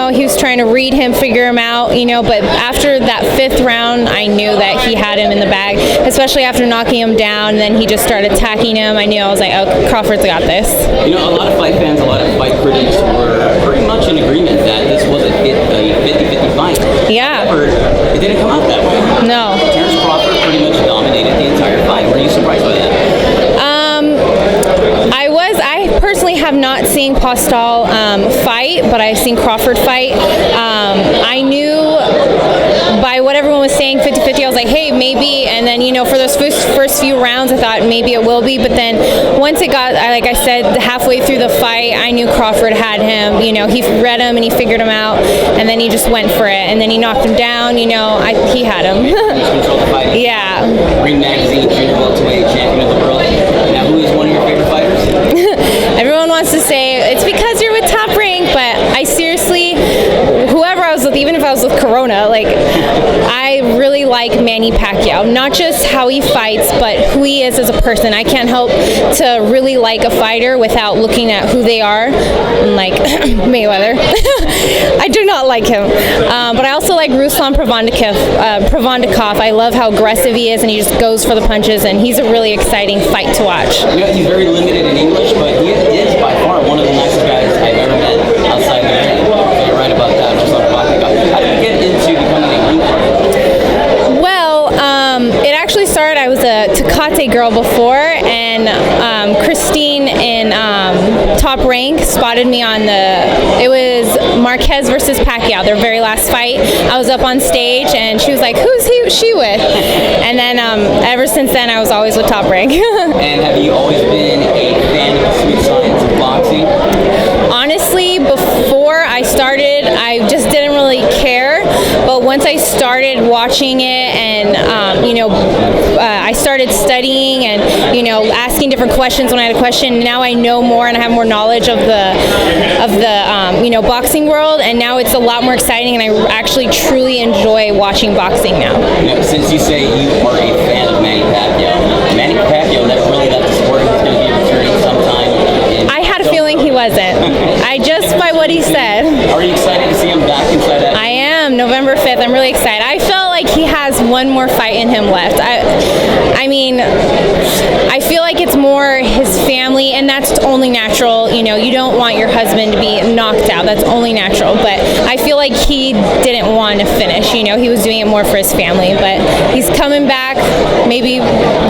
he was trying to read him, figure him out, but after that 5th round, I knew that he had him in the bag, especially after knocking him down, and then he just started attacking him. I was like, oh, Crawford's got this. A lot of fight fans, a lot of fight critics were pretty much in agreement that this was a 50-50 fight. Yeah. However, it didn't come out that way. No. Terrence Crawford pretty much dominated the entire fight. Were you surprised by that? I personally have not seen Postal fight, but I've seen Crawford fight. I knew by what everyone was saying, 50-50, I was like, hey, maybe. And then, for those first few rounds, I thought maybe it will be. But then once it got, like I said, halfway through the fight, I knew Crawford had him. He read him and he figured him out. And then he just went for it. And then he knocked him down. He had him. Yeah. Ring Magazine Junior Welterweight Champion of the World. Now, who is one of your favorite fighters? Everyone wants to say it's because you're with Top Rank, but I seriously, whoever I was with, even if I was with Corona, I really like Manny Pacquiao. Not just how he fights, but who he is as a person. I can't help to really like a fighter without looking at who they are. Like Mayweather. I do not like him. But I also like Ruslan Pravondikov. I love how aggressive he is, and he just goes for the punches, and he's a really exciting fight to watch. He's very limited in English, but he is by far one of the nicest guys I've ever met outside the ring. You're right about that. How did you get into becoming a ring fighter? Well, it actually started, I was a Tecate girl before, and Christine in Top Rank spotted me on it was Marquez versus Pacquiao, their very last fight. I was up on stage, and she was like, who's she with? And then ever since then, I was always with Top Rank. And have you always been a fan of the sweet science of boxing? Honestly, before I started, I just didn't really care. But once I started watching it, and I started studying and asking different questions when I had a question. Now I know more and I have more knowledge of the boxing world, and now it's a lot more exciting, and I actually truly enjoy watching boxing now. Since you say you are a fan of Manny Pacquiao never really left the sport. He's going to be returning sometime. I had a feeling he wasn't. Just by what he said. Are you excited to see him back inside that? I am. November 5th. I'm really excited. I felt like he has one more fight in him left. I feel like it's more his family, and that's only natural. You don't want your husband to be knocked out. That's only natural. But I feel like he didn't want to finish. He was doing it more for his family. But he's coming back, maybe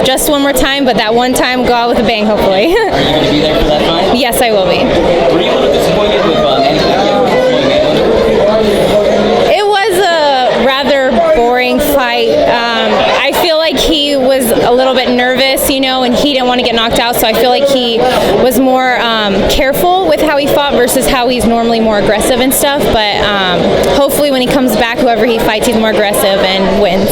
just one more time, but that one time, go out with a bang, hopefully. Are you going to be there for that fight? Yes, I will be. Were you a little disappointed with Manny Pacquiao? It was a rather boring fight. I feel like he was a little bit nervous, and he didn't want to get knocked out, so I feel like he was more careful with how he fought versus how he's normally more aggressive and stuff, but hopefully when he comes back, whoever he fights, he's more aggressive and wins.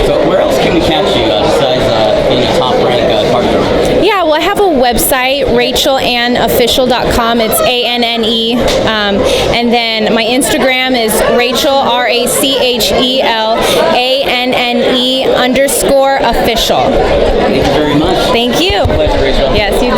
So where else can we catch you besides being a Top Rank partner? Yeah, well, I have a website, RachelAnnOfficial.com. It's ANNE. And then my Instagram is Rachel, RACHELANNE_official. Thank you very much. Thank you. Pleasure, Rachel. Yes, you too.